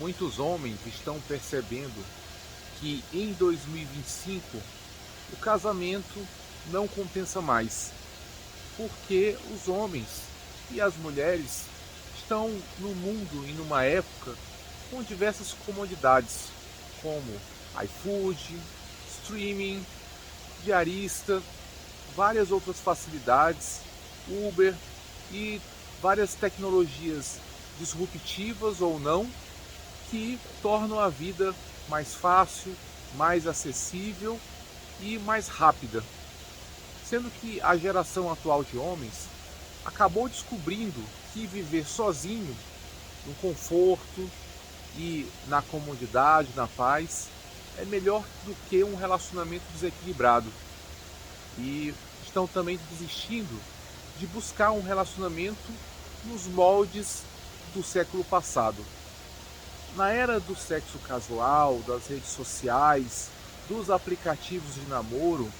Muitos homens estão percebendo que em 2025 o casamento não compensa mais, porque os homens e as mulheres estão no mundo e numa época com diversas comodidades, como iFood, streaming, diarista, várias outras facilidades, Uber e várias tecnologias disruptivas ou não que tornam a vida mais fácil, mais acessível e mais rápida. Sendo que a geração atual de homens acabou descobrindo que viver sozinho, no conforto e na comodidade, na paz, é melhor do que um relacionamento desequilibrado. E estão também desistindo de buscar um relacionamento nos moldes do século passado. Na era do sexo casual, das redes sociais, dos aplicativos de namoro,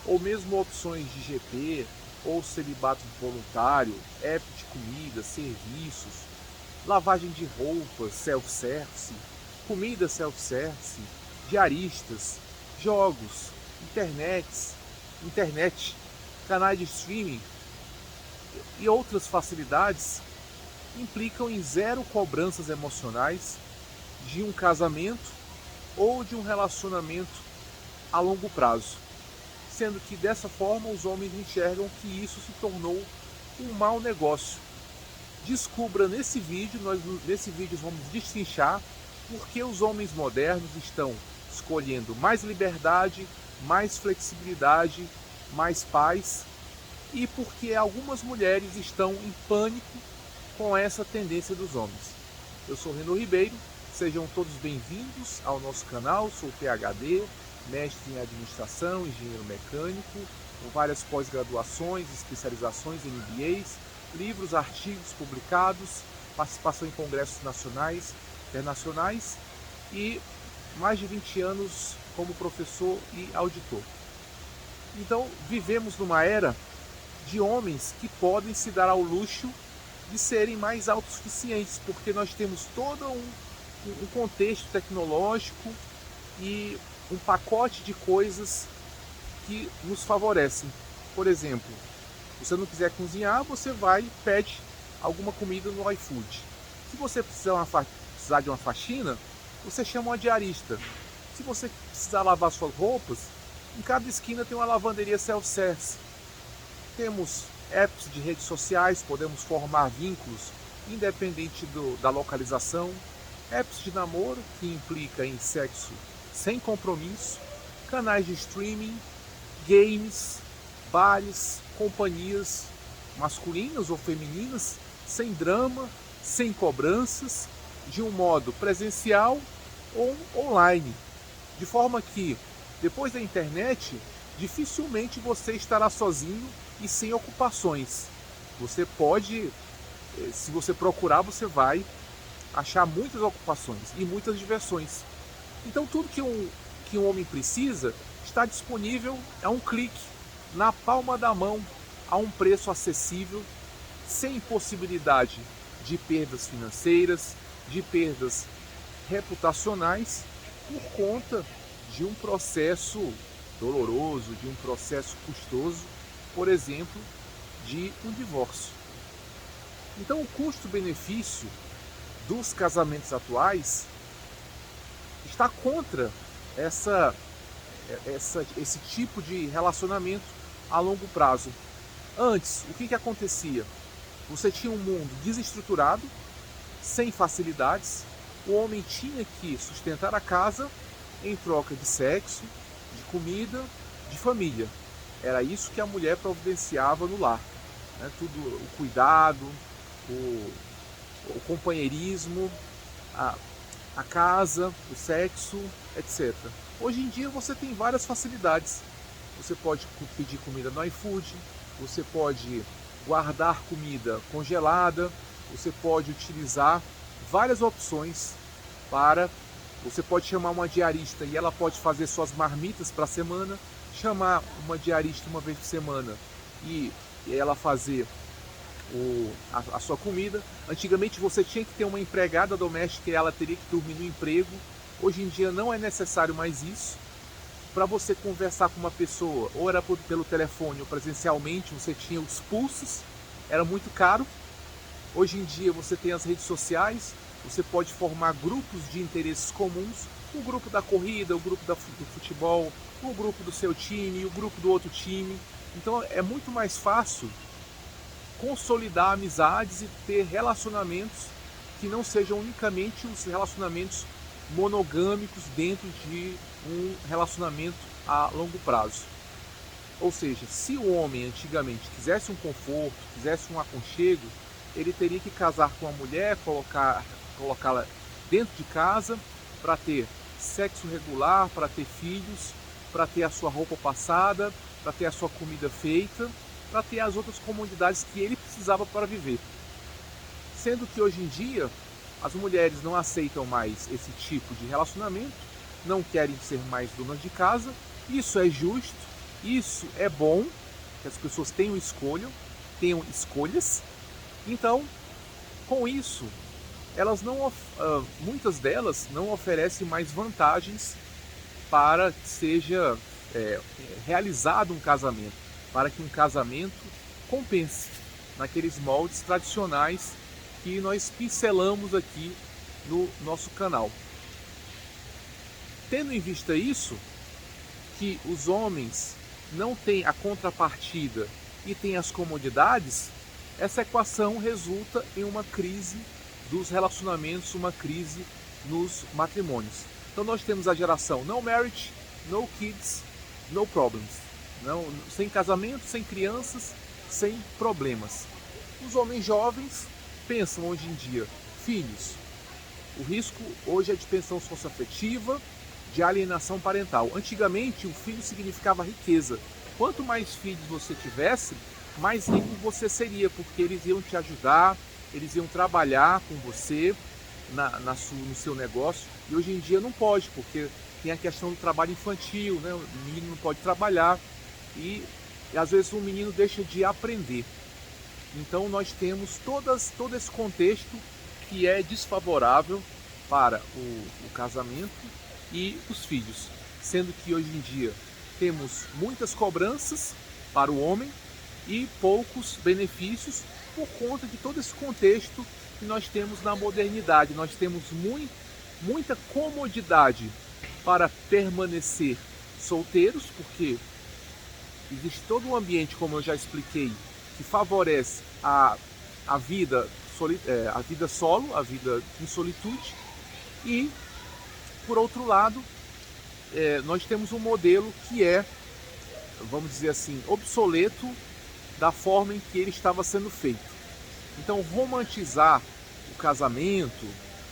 ou mesmo opções de GP ou celibato voluntário, app de comida, serviços, lavagem de roupas, self-service, comida self-service, diaristas, jogos, internet, canais de streaming e outras facilidades implicam em zero cobranças emocionais de um casamento ou de um relacionamento a longo prazo, sendo que dessa forma os homens enxergam que isso se tornou um mau negócio. Descubra nesse vídeo, nesse vídeo vamos destrinchar por que os homens modernos estão escolhendo mais liberdade, mais flexibilidade, mais paz e porque algumas mulheres estão em pânico com essa tendência dos homens. Eu sou Reno Ribeiro, sejam todos bem-vindos ao nosso canal, sou PhD, mestre em administração, engenheiro mecânico, com várias pós-graduações, especializações em MBAs, livros, artigos publicados, participação em congressos nacionais, internacionais e mais de 20 anos como professor e auditor. Então, vivemos numa era de homens que podem se dar ao luxo de serem mais autossuficientes, porque nós temos todo um contexto tecnológico e um pacote de coisas que nos favorecem. Por exemplo, se você não quiser cozinhar, você vai e pede alguma comida no iFood. Se você precisar de uma faxina, você chama uma diarista. Se você precisar lavar suas roupas, em cada esquina tem uma lavanderia self-service. Temos apps de redes sociais, podemos formar vínculos independente da localização. Apps de namoro, que implica em sexo sem compromisso. Canais de streaming, games, bares, companhias masculinas ou femininas, sem drama, sem cobranças, de um modo presencial ou online. De forma que, depois da internet, dificilmente você estará sozinho e sem ocupações. Você pode, se você procurar, você vai achar muitas ocupações e muitas diversões. Então tudo que um homem precisa está disponível a um clique, na palma da mão, a um preço acessível, sem possibilidade de perdas financeiras, de perdas reputacionais, por conta de um processo doloroso, de um processo custoso, por exemplo, de um divórcio. Então o custo-benefício dos casamentos atuais está contra esse tipo de relacionamento a longo prazo. Antes, o que acontecia? Você tinha um mundo desestruturado, sem facilidades, o homem tinha que sustentar a casa em troca de sexo, de comida, de família. Era isso que a mulher providenciava no lar. Né? Tudo, o cuidado, o companheirismo, a casa, o sexo, etc. Hoje em dia você tem várias facilidades. Você pode pedir comida no iFood, você pode guardar comida congelada, você pode utilizar várias opções para... Você pode chamar uma diarista e ela pode fazer suas marmitas para a semana, chamar uma diarista uma vez por semana e ela fazer a sua comida. Antigamente você tinha que ter uma empregada doméstica e ela teria que dormir no emprego. Hoje em dia não é necessário mais isso. Para você conversar com uma pessoa, ou era pelo telefone ou presencialmente, você tinha os pulsos, era muito caro. Hoje em dia você tem as redes sociais, você pode formar grupos de interesses comuns, o grupo da corrida, o grupo do futebol, o grupo do seu time, o grupo do outro time. Então é muito mais fácil consolidar amizades e ter relacionamentos que não sejam unicamente os relacionamentos monogâmicos dentro de um relacionamento a longo prazo. Ou seja, se o homem antigamente quisesse um conforto, quisesse um aconchego, ele teria que casar com a mulher, colocá-la dentro de casa para ter sexo regular, para ter filhos, para ter a sua roupa passada, para ter a sua comida feita, para ter as outras comodidades que ele precisava para viver. Sendo que hoje em dia as mulheres não aceitam mais esse tipo de relacionamento, não querem ser mais donas de casa. Isso é justo, isso é bom, que as pessoas tenham escolhas. Então, com isso, muitas delas não oferecem mais vantagens para que seja realizado um casamento, para que um casamento compense naqueles moldes tradicionais que nós pincelamos aqui no nosso canal. Tendo em vista isso, que os homens não têm a contrapartida e têm as comodidades, essa equação resulta em uma crise dos relacionamentos, uma crise nos matrimônios. Então nós temos a geração no marriage, no kids, no problems. Não, sem casamento, sem crianças, sem problemas. Os homens jovens pensam hoje em dia, filhos. O risco hoje é de pensão socioafetiva, de alienação parental. Antigamente, o filho significava riqueza. Quanto mais filhos você tivesse, mais rico você seria, porque eles iam te ajudar, eles iam trabalhar com você no seu negócio. E hoje em dia não pode, porque tem a questão do trabalho infantil, né? O menino não pode trabalhar e às vezes o menino deixa de aprender. Então nós temos todo esse contexto que é desfavorável para o casamento e os filhos, sendo que hoje em dia temos muitas cobranças para o homem e poucos benefícios por conta de todo esse contexto que nós temos na modernidade. Nós temos muita comodidade para permanecer solteiros, porque existe todo um ambiente, como eu já expliquei, que favorece a vida solo, a vida em solitude. E, por outro lado, nós temos um modelo que é, vamos dizer assim, obsoleto da forma em que ele estava sendo feito. Então, romantizar o casamento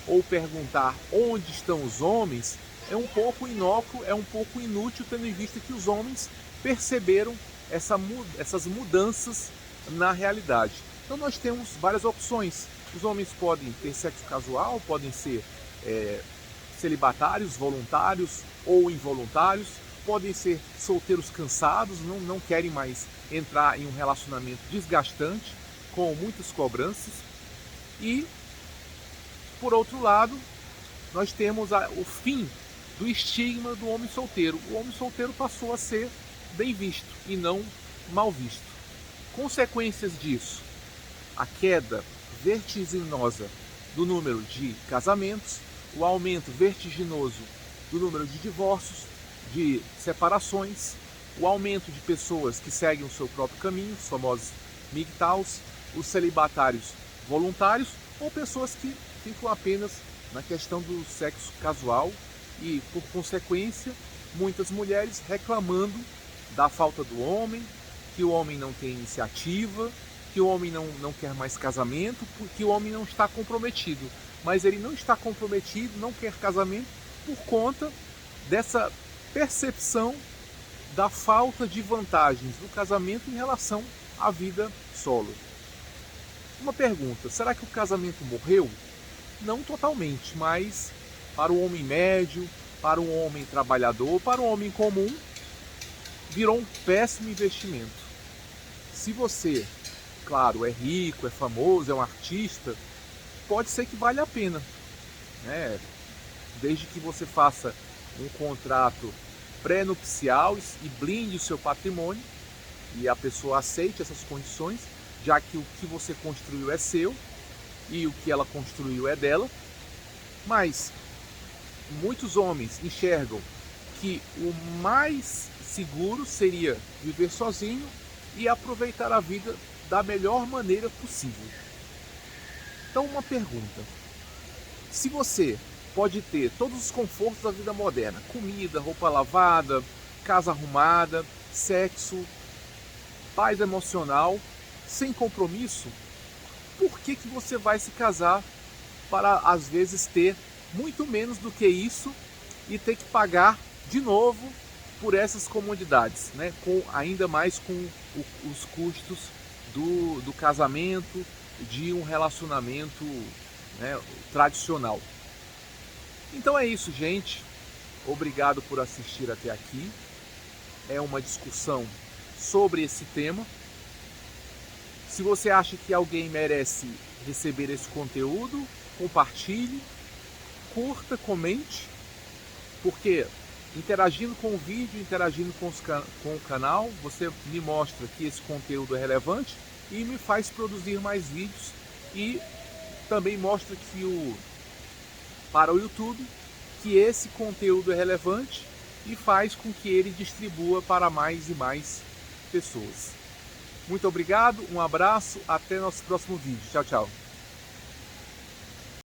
ou perguntar onde estão os homens é um pouco inócuo, é um pouco inútil, tendo em vista que os homens perceberam essas mudanças na realidade. Então nós temos várias opções. Os homens podem ter sexo casual, podem ser celibatários, voluntários ou involuntários, podem ser solteiros cansados, não querem mais entrar em um relacionamento desgastante, com muitas cobranças. E, por outro lado, nós temos o fim do estigma do homem solteiro. O homem solteiro passou a ser bem visto e não mal visto. Consequências disso: a queda vertiginosa do número de casamentos, o aumento vertiginoso do número de divórcios, de separações, o aumento de pessoas que seguem o seu próprio caminho, os famosos MGTOWs, os celibatários voluntários ou pessoas que ficam apenas na questão do sexo casual e, por consequência, muitas mulheres reclamando da falta do homem, que o homem não tem iniciativa, que o homem não quer mais casamento, porque o homem não está comprometido. Mas ele não está comprometido, não quer casamento por conta dessa percepção da falta de vantagens do casamento em relação à vida solo. Uma pergunta: será que o casamento morreu? Não totalmente, mas para o homem médio, para o homem trabalhador, para o homem comum, virou um péssimo investimento. Se você claro, é rico, é famoso, é um artista, pode ser que valha a pena, né? Desde que você faça um contrato pré-nupcial e blinde o seu patrimônio e a pessoa aceite essas condições, já que o que você construiu é seu e o que ela construiu é dela. Mas muitos homens enxergam que o mais seguro seria viver sozinho e aproveitar a vida da melhor maneira possível. Então, uma pergunta: se você pode ter todos os confortos da vida moderna, comida, roupa lavada, casa arrumada, sexo, paz emocional, sem compromisso, por que você vai se casar para às vezes ter muito menos do que isso e ter que pagar de novo por essas comodidades, né? Ainda mais com os custos do casamento, de um relacionamento, né, tradicional. Então é isso, gente. Obrigado por assistir até aqui. É uma discussão sobre esse tema. Se você acha que alguém merece receber esse conteúdo, compartilhe, curta, comente, porque interagindo com o vídeo, interagindo com o canal, você me mostra que esse conteúdo é relevante e me faz produzir mais vídeos, e também mostra que para o YouTube que esse conteúdo é relevante e faz com que ele distribua para mais e mais pessoas. Muito obrigado, um abraço, até nosso próximo vídeo. Tchau, tchau.